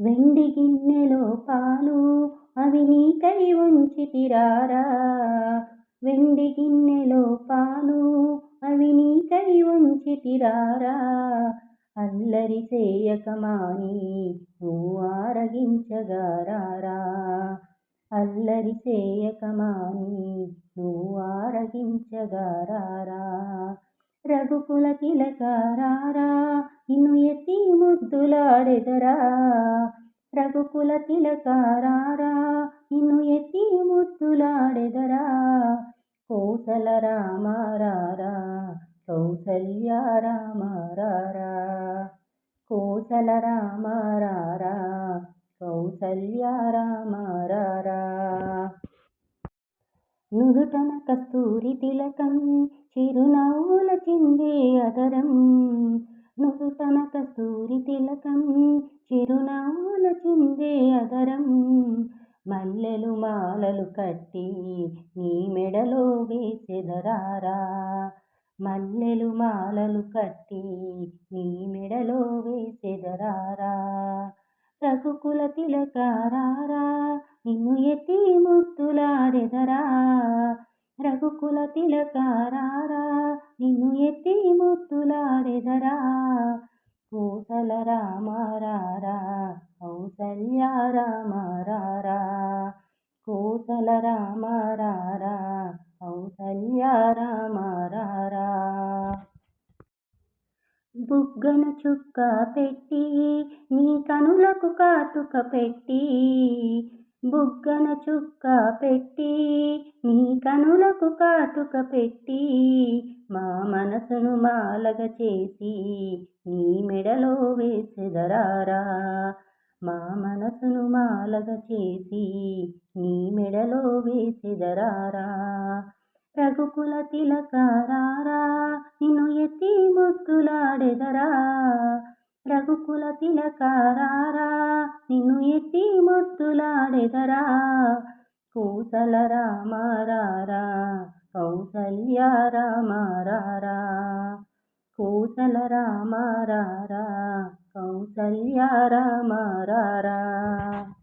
వెండి గిన్నెలో పాలు అవి నీకై ఉంచితిరారా. వెండి గిన్నెలో పాలు అవి నీకై ఉంచితిరారా. అల్లరి చేయక మాని నువ్వు ఆరగించగారారా. అల్లరి చేయక మాని నువ్వు ఆరగించగారారా. రఘుకుల తిలకారారా నిన్ను ఎత్తి ముద్దులాడెదరా. రఘుకుల తిలకారారా నిన్ను ఎత్తి ముద్దులాడెదరా. కోసల రామారారా కౌసల్య రామారారా. కోసల రామారారా కౌసల్య రామారారా. నుదుటన కస్తూరి తిలకం చిరునవ్వుల చిందే అదరం. నుదుటన కస్తూరి తిలకం చిరునవ్వుల చిందే అదరం. మల్లెలు మాలలు కట్టి నీ మెడలో వేసెదరారా. మల్లెలు మాలలు కట్టి నీ మెడలో వేసెదరారా. రఘుకుల తిలకారారా నిన్ను ఎత్తి ముద్దులాడెదరా. రఘుకుల తిలకారారా నిన్ను ఎత్తి ముద్దులాడెదరా. కోసల రామారారా కౌసల్య రామారారా. కోసల రామారారా కౌసల్య రామారారా. బుగ్గన చుక్క పెట్టి నీ కనులకు కాటుక పెట్టి. బుగ్గన చుక్క పెట్టి నీ కనులకు కాటుక పెట్టి. మా మనసును మాలగ చేసి నీ మెడలో వేసెదరారా. మా మనసును మాలగ చేసి నీ మెడలో వేసెదరారా. రఘుకుల తిలకారారా నిన్ను ఎత్తి ముద్దులాడెదరా. రఘుకుల తిలకారారా నిన్ను ఎత్తి ముద్దులాడెదరా. కోసల రామారారా కౌసల్య రామారారా. కోసల రామారారా కౌసల్య రామారారా.